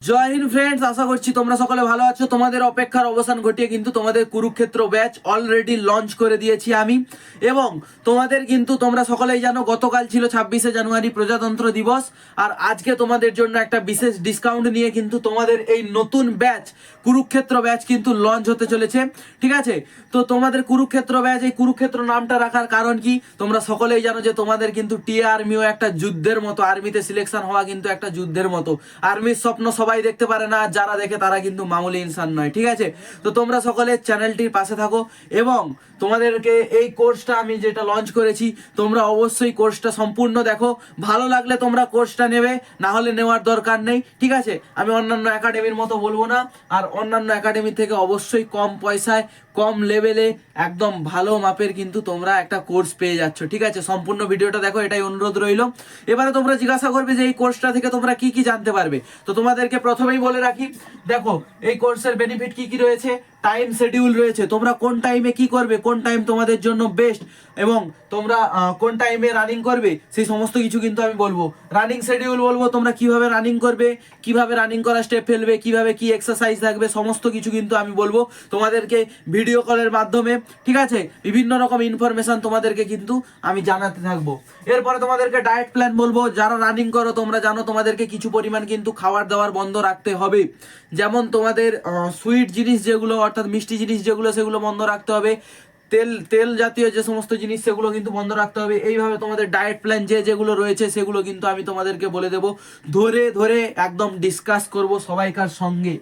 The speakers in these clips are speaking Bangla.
জয় হিন্দ ফ্রেন্ডস, আশা করছি তোমরা সকলে ভালো আছো। তোমাদের অপেক্ষার অবসান ঘটিয়ে কিন্তু তোমাদের কুরুক্ষেত্র ব্যাচ অলরেডি লঞ্চ করে দিয়েছি আমি। এবং তোমাদের কিন্তু তোমরা সকলেই জানো গতকাল ছিল 26শে জানুয়ারি প্রজাতন্ত্র দিবস। আর আজকে তোমাদের জন্য একটা বিশেষ ডিসকাউন্ট নিয়ে কিন্তু তোমাদের এই নতুন ব্যাচ কুরুক্ষেত্র ব্যাচ কিন্তু লঞ্চ হতে চলেছে। ঠিক আছে, তো তোমাদের কুরুক্ষেত্র ব্যাচ, এই কুরুক্ষেত্র নামটা রাখার কারণ কি তোমরা সকলেই জানো যে তোমাদের কিন্তু টিএ আর্মিও একটা যুদ্ধের মতো, আর্মিতে সিলেকশন হওয়া কিন্তু একটা যুদ্ধের মতো। আর্মির স্বপ্ন সবাই দেখতে পারে না, আর যারা দেখে তারা কিন্তু মামুলি ইনসান নয়। ঠিক আছে, তো তোমরা সকলে চ্যানেলটির পাশে থাকো এবং তোমাদেরকে এই কোর্সটা আমি যেটা লঞ্চ করেছি তোমরা অবশ্যই কোর্সটা সম্পূর্ণ দেখো। ভালো লাগলে তোমরা কোর্সটা নেবে, না হলে নেওয়ার দরকার নেই। ঠিক আছে, আমি অন্যান্য একাডেমির মতো বলবো না, আর অন্যান্য একাডেমি থেকে অবশ্যই কম পয়সায় কম লেভেলে একদম ভালো মাপের কিন্তু তোমরা একটা কোর্স পেয়ে যাচ্ছ। ঠিক আছে, সম্পূর্ণ ভিডিওটা দেখো, এটাই অনুরোধ রইল। এবারে তোমরা জিজ্ঞাসা করবে যে এই কোর্সটা থেকে তোমরা কি কি জানতে পারবে। তো তোমাদেরকে প্রথমেই বলে রাখি, দেখো এই কোর্সের বেনিফিট কি কি রয়েছে। টাইম শিডিউল রয়েছে, তোমরা কোন টাইমে কি করবে, কোন টাইম তোমাদের জন্য বেস্ট, এবং তোমরা কোন টাইমে রানিং করবে, সেই সমস্ত কিছু কিন্তু আমি বলবো। রানিং শিডিউল বলবো, তোমরা কিভাবে রানিং করবে, কিভাবে রানিং করা স্টেপ ফেলবে, কিভাবে কি এক্সারসাইজ থাকবে, সমস্ত কিছু কিন্তু আমি বলবো তোমাদেরকে ভিডিও কলের মাধ্যমে। ঠিক আছে, বিভিন্ন রকম ইনফরমেশন তোমাদেরকে কিন্তু আমি জানাতে থাকবো। এরপরে তোমাদেরকে ডায়েট প্ল্যান বলবো। যারা রানিং করো তোমরা জানো তোমাদেরকে কিছু পরিমাণ কিন্তু খাবার দাবার বন্ধ রাখতে হবে। যেমন তোমাদের সুইট জিনিস যেগুলো, অর্থাৎ মিষ্টি জিনিস যেগুলো, সেগুলো বন্ধ রাখতে হবে। তেল তেল জাতীয় যে সমস্ত জিনিস সেগুলো কিন্তু বন্ধ রাখতে হবে। এইভাবে তোমাদের ডায়েট প্ল্যান যেগুলো রয়েছে সেগুলো কিন্তু আমি তোমাদেরকে বলে দেব, ধরে ধরে একদম ডিসকাস করব সবাইকার সঙ্গে।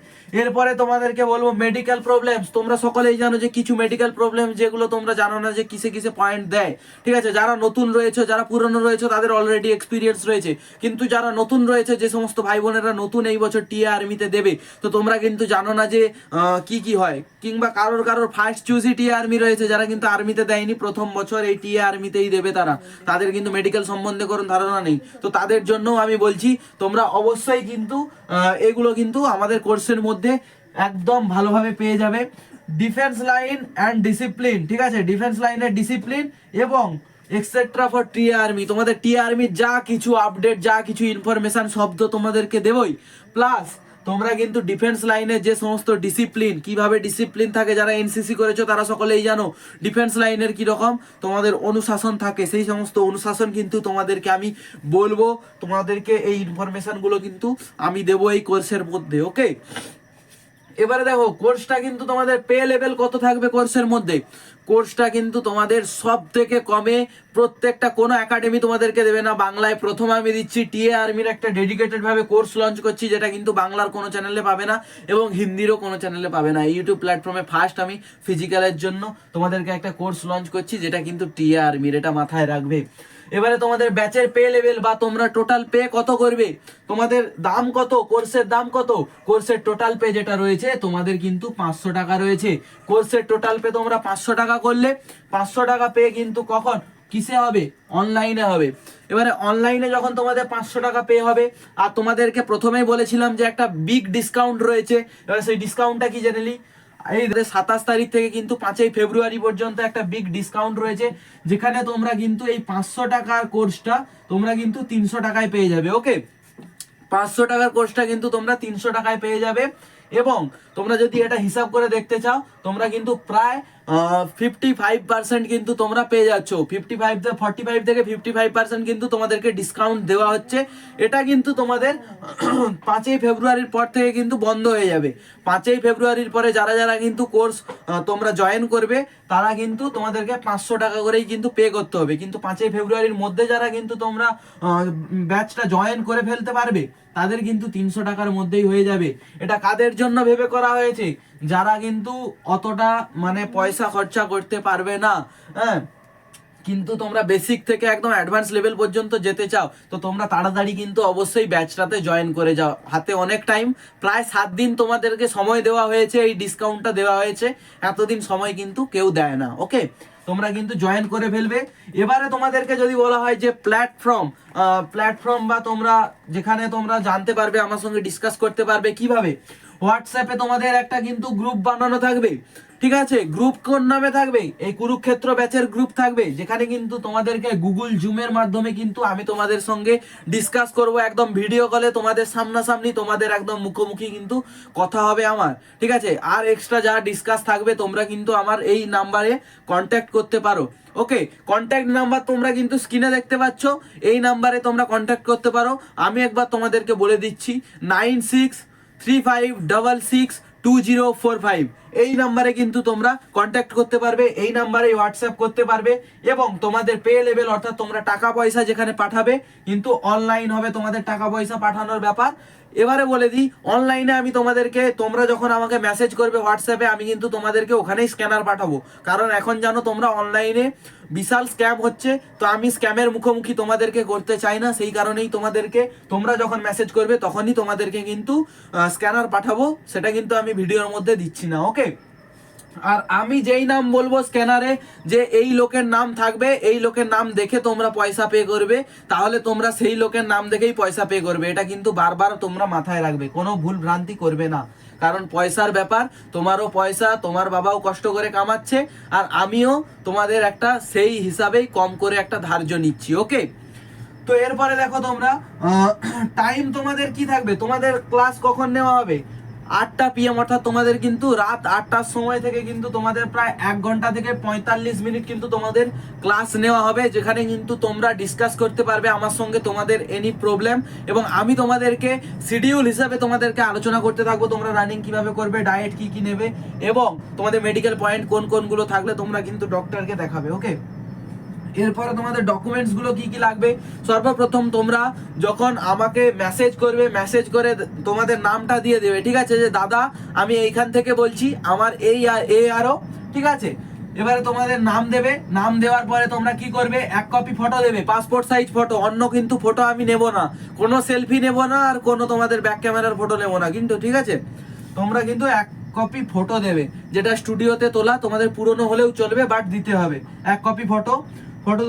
এরপরে তোমাদেরকে বলবো মেডিকেল প্রবলেমস। তোমরা সকলেই জানো যে কিছু মেডিকেল প্রবলেম যেগুলো তোমরা জানো না যে কিসে কিসে পয়েন্ট দেয়। ঠিক আছে, যারা নতুন রয়েছে, যারা পুরনো রয়েছে তাদের অলরেডি এক্সপিরিয়েন্স রয়েছে, কিন্তু যারা নতুন রয়েছে, যে সমস্ত ভাই বোনেরা নতুন এই বছর টিএ আর্মিতে দেবে, তো তোমরা কিন্তু জানো না যে কি কি হয়, কিংবা কারোর কারোর ফার্স্ট চুজই টিএ আর্মি রয়েছে, যারা কিন্তু আর্মিতে দেয়নি, প্রথম বছর এই টিএ আর্মিতেই দেবে তারা, তাদের কিন্তু মেডিকেল সম্বন্ধে কোনো ধারণা নেই। তো তাদের জন্য আমি বলছি তোমরা অবশ্যই কিন্তু এগুলো কিন্তু আমাদের কোর্সের মধ্যে একদম ভালোভাবে পেয়ে যাবে। ডিফেন্স লাইন অ্যান্ড ডিসিপ্লিন, ঠিক আছে, ডিফেন্স লাইনের ডিসিপ্লিন এবং এক্সেট্রা ফর টিএ আর্মি। তোমাদের টিএ আর্মির যা কিছু আপডেট, যা কিছু ইনফরমেশন সব তো তোমাদেরকে দেবই, প্লাস তোমরা কিন্তু ডিফেন্স লাইনের যে সমস্ত ডিসিপ্লিন, কিভাবে ডিসিপ্লিন থাকে, যারা এনসিসি করেছো তারা সকলেই জানো ডিফেন্স লাইনের কি রকম তোমাদের অনুশাসন থাকে, সেই সমস্ত অনুশাসন কিন্তু তোমাদেরকে আমি বলবো। তোমাদেরকে এই ইনফরমেশনগুলো কিন্তু আমি দেবো এই কোর্সের মধ্যে। ওকে, এবারে দেখো কোর্সটা কিন্তু তোমাদের পে লেভেল কত থাকবে কোর্সের মধ্যে। কোর্সটা কিন্তু তোমাদের সব থেকে কমে, প্রত্যেকটা কোনো একাডেমি তোমাদেরকে দেবে না। বাংলায় প্রথম আমি দিচ্ছি, টিএ আর্মির একটা ডেডিকেটেড ভাবে কোর্স লঞ্চ করছি, যেটা কিন্তু বাংলার কোনো চ্যানেলে পাবে না এবং হিন্দিরও কোনো চ্যানেলে পাবে না। ইউটিউব প্ল্যাটফর্মে ফার্স্ট আমি ফিজিক্যালের জন্য তোমাদেরকে একটা কোর্স লঞ্চ করছি, যেটা কিন্তু টিএ আর্মির, এটা মাথায় রাখবে। এবারে তোমাদের ব্যাচের পে লেভেল বা তোমরা টোটাল পে কত করবে, তোমাদের দাম কত, কোর্সের দাম কত। কোর্সের টোটাল পে যেটা রয়েছে তোমাদের কিন্তু 500 টাকা রয়েছে। কোর্সের টোটাল পে তোমরা 500 টাকা করলে, 500 টাকা পে কিন্তু কখন কিসে হবে, অনলাইনে হবে। এবারে অনলাইনে যখন তোমাদের 500 টাকা পে হবে, আর তোমাদেরকে প্রথমেই বলেছিলাম যে একটা বিগ ডিসকাউন্ট রয়েছে। এবার সেই ডিসকাউন্টটা কি জেনে নি, এই 27 তারিখ থেকে কিন্তু 5ই ফেব্রুয়ারি পর্যন্ত একটা বিগ ডিসকাউন্ট রয়েছে, যেখানে তোমরা কিন্তু এই 500 টাকার কোর্সটা তোমরা কিন্তু 300 টাকায় পেয়ে যাবে। ওকে, 500 টাকার কোর্সটা কিন্তু তোমরা 300 টাকায় পেয়ে যাবে। এবং তোমরা যদি এটা হিসাব করে দেখতে চাও, তোমরা কিন্তু প্রায় 55% কিন্তু তোমরা পেয়ে যাচ্ছ। 45 থেকে 55% কিন্তু তোমাদেরকে ডিসকাউন্ট দেওয়া হচ্ছে। এটা কিন্তু তোমাদের 5ই ফেব্রুয়ারির পর থেকে কিন্তু বন্ধ হয়ে যাবে। 5ই ফেব্রুয়ারির পরে যারা যারা কিন্তু কোর্স তোমরা জয়েন করবে, তারা কিন্তু তোমাদেরকে 500 টাকা করেই কিন্তু পে করতে হবে। কিন্তু 5ই ফেব্রুয়ারির মধ্যে যারা কিন্তু তোমরা ব্যাচটা জয়েন করে ফেলতে পারবে, তাদের কিন্তু 300 টাকার মধ্যেই হয়ে যাবে। এটা কাদের জন্য ভেবে করা হয়েছে, যারা কিন্তু অতটা মানে পয়সা খরচা করতে পারবে না, হ্যাঁ, কিন্তু তোমরা বেসিক থেকে একদম অ্যাডভান্স লেভেল পর্যন্ত যেতে চাও, তো তোমরা তাড়াতাড়ি কিন্তু অবশ্যই ব্যাচটাতে জয়েন করে যাও। হাতে অনেক টাইম, প্রায় 7 দিন তোমাদেরকে সময় দেওয়া হয়েছে, এই ডিসকাউন্টটা দেওয়া হয়েছে। এতদিন সময় কিন্তু কেউ দেয় না। ওকে, তোমরা কিন্তু জয়েন করে ফেলবে। এবারে তোমাদেরকে যদি বলা হয় যে প্ল্যাটফর্ম বা তোমরা যেখানে তোমরা জানতে পারবে, আমার সঙ্গে ডিসকাস করতে পারবে কিভাবে, হোয়াটসঅ্যাপে তোমাদের একটা কিন্তু গ্রুপ বানানো থাকবে, ঠিক আছে? গ্রুপ কোন নামে থাকবে? এই কুরুক্ষেত্র ব্যাচের গ্রুপ থাকবে, যেখানে কিন্তু তোমাদেরকে গুগল জুমের মাধ্যমে কিন্তু আমি তোমাদের সঙ্গে ডিসকাস করব, একদম ভিডিও কলে তোমাদের সামনাসামনি, তোমাদের একদম মুখোমুখি কিন্তু কথা হবে আমার, ঠিক আছে? আর এক্সট্রা যা ডিসকাস থাকবে তোমরা কিন্তু আমার এই নাম্বারে কন্ট্যাক্ট করতে পারো। ওকে, কন্ট্যাক্ট নাম্বার তোমরা কিন্তু স্ক্রিনে দেখতে পাচ্ছ, এই নাম্বারে তোমরা কন্ট্যাক্ট করতে পারো। আমি একবার তোমাদেরকে বলে দিচ্ছি, 9635662045 এই নাম্বারে কিন্তু তোমরা কন্ট্যাক্ট করতে পারবে, এই নাম্বারে হোয়াটসঅ্যাপ করতে পারবে। এবং তোমাদের পে লেভেল অর্থাৎ তোমরা টাকা পয়সা যেখানে পাঠাবে কিন্তু অনলাইন হবে তোমাদের টাকা পয়সা পাঠানোর ব্যাপার। এবারে বলে দিই, অনলাইনে আমি তোমাদেরকে, তোমরা যখন আমাকে মেসেজ করবে হোয়াটসঅ্যাপে, আমি কিন্তু তোমাদেরকে ওখানেই স্ক্যানার পাঠাবো, কারণ এখন জানো তোমরা অনলাইনে বিশাল স্ক্যাম হচ্ছে, তো আমি স্ক্যামের মুখোমুখি তোমাদেরকে করতে চাই না, সেই কারণেই তোমাদেরকে, তোমরা যখন মেসেজ করবে তখনই তোমাদেরকে কিন্তু স্ক্যানার পাঠাবো, সেটা কিন্তু আমি ভিডিওর মধ্যে দিচ্ছি না। ওকে, আর আমি যেই নাম বলবো স্ক্যানারে, যে এই লোকের নাম থাকবে, এই লোকের নাম দেখে তোমরা পয়সা পে করবে, তাহলে তোমরা সেই লোকের নাম দেখেই পয়সা পে করবে। এটা কিন্তু বারবার তোমরা মাথায় রাখবে, কোনো ভুল ভ্রান্তি করবে না, কারণ পয়সার ব্যাপার, তোমারও পয়সা, তোমার বাবাও কষ্ট করে কামাচ্ছে, আর আমিও তোমাদের একটা সেই হিসাবেই কম করে একটা ধার্য নিচ্ছি। ওকে, তো এরপরে দেখো তোমরা টাইম তোমাদের কি থাকবে, তোমাদের ক্লাস কখন নেওয়া হবে? 8টা PM, অর্থাৎ তোমাদের কিন্তু রাত 8টার সময় থেকে কিন্তু তোমাদের প্রায় 1 ঘন্টা থেকে 45 মিনিট কিন্তু তোমাদের ক্লাস নেওয়া হবে, যেখানে কিন্তু তোমরা ডিসকাস করতে পারবে আমার সঙ্গে তোমাদের এনি প্রবলেম, এবং আমি তোমাদেরকে শিডিউল হিসাবে তোমাদেরকে আলোচনা করতে থাকবো, তোমরা রানিং কিভাবে করবে, ডায়েট কি কি নেবে, এবং তোমাদের মেডিকেল পয়েন্ট কোন কোনগুলো থাকলে তোমরা কিন্তু ডক্টরকে দেখাবে। ওকে, এরপরে তোমাদের ডকুমেন্টস গুলো কি কি লাগবে, সর্বপ্রথম তোমরা যখন আমাকে মেসেজ করবে, মেসেজ করে তোমাদের নামটা দিয়ে দেবে, ঠিক আছে? যে দাদা আমি এইখান থেকে বলছি, আমার এই আরো, ঠিক আছে? এবারে তোমাদের নাম দেবে, নাম দেওয়ার পরে তোমরা কি করবে, 1 কপি ফটো দেবে, পাসপোর্ট সাইজ ফটো, অন্য কিন্তু ফটো আমি নেব না, কোনো সেলফি নেব না, আর কোনো তোমাদের ব্যাক ক্যামেরার ফটো নেব না কিন্তু, ঠিক আছে? তোমরা কিন্তু 1 কপি ফটো দেবে, যেটা স্টুডিওতে তোলা, তোমাদের পুরনো হলেও চলবে, বাট দিতে হবে 1 কপি ফটো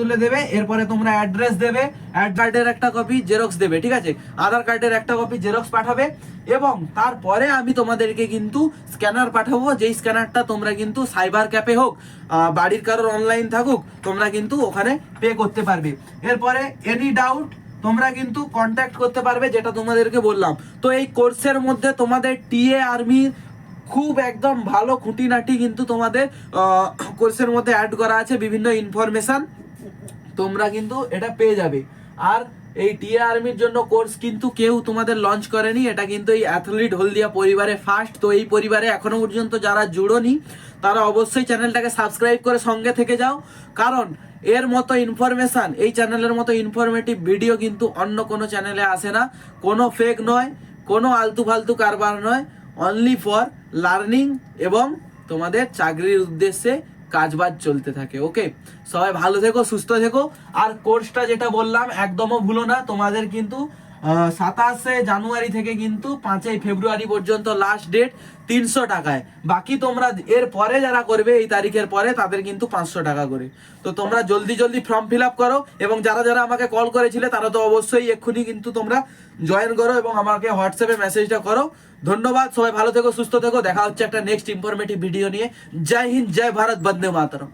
তুলে দেবে। এরপরে তোমরা অ্যাড্রেস দেবে, অ্যাড কার্ডের একটা কপি জেরক্স দেবে, ঠিক আছে? আধার কার্ডের একটা কপি জেরক্স পাঠাবে, এবং তারপরে আমি তোমাদেরকে কিন্তু স্ক্যানার পাঠাবো, যেই স্ক্যানারটা তোমরা কিন্তু সাইবার ক্যাফে হোক, বাড়ির কারোর অনলাইন থাকুক, তোমরা কিন্তু ওখানে পে করতে পারবে। এরপরে এনি ডাউট তোমরা কিন্তু কন্ট্যাক্ট করতে পারবে, যেটা তোমাদেরকে বললাম। তো এই কোর্সের মধ্যে তোমাদের টিএ আর্মির খুব একদম ভালো খুঁটিনাটি কিন্তু তোমাদের কোর্সের মধ্যে অ্যাড করা আছে, বিভিন্ন ইনফরমেশন তোমরা কিন্তু এটা পেয়ে যাবে। আর এই টিএ আর্মির জন্য কোর্স কিন্তু কেউ তোমাদের লঞ্চ করেনি, এটা কিন্তু এই অ্যাথলিট হলদিয়া পরিবারে ফার্স্ট। তো এই পরিবারে এখনো পর্যন্ত যারা জুড়োনি, তারা অবশ্যই চ্যানেলটাকে সাবস্ক্রাইব করে সঙ্গে থেকে যাও, কারণ এর মতো ইনফরমেশন, এই চ্যানেলের মতো ইনফরমেটিভ ভিডিও কিন্তু অন্য কোনো চ্যানেলে আসে না, কোনো ফেক নয়, কোনো আলতু ফালতু কারবার নয়, অনলি ফর লার্নিং এবং তোমাদের চাকরির উদ্দেশ্যে কাজবাজ চলতে থাকে। ওকে, সবাই ভালো থেকো, সুস্থ থেকো। আর কোর্সটা যেটা বললাম একদমও ভুলো না, তোমাদের কিন্তু 27শে জানুয়ারি থেকে কিন্তু 5ই ফেব্রুয়ারি পর্যন্ত লাস্ট ডেট, 300 টাকায়। বাকি তোমরা এর পরে যারা করবে, এই তারিখের পরে, তাদের কিন্তু 500 টাকা করে। তো তোমরা জলদি ফর্ম ফিল আপ করো, এবং যারা যারা আমাকে কল করেছিলে তারা তো অবশ্যই এক্ষুনি কিন্তু তোমরা জয়েন করো, এবং আমাকে হোয়াটসঅ্যাপে মেসেজটা করো। ধন্যবাদ, সবাই ভালো থেকো, সুস্থ থেকো, দেখা হচ্ছে একটা নেক্সট ইনফরমেটিভ ভিডিও নিয়ে। জয় হিন্দ, জয় ভারত, বন্দে মাতরম।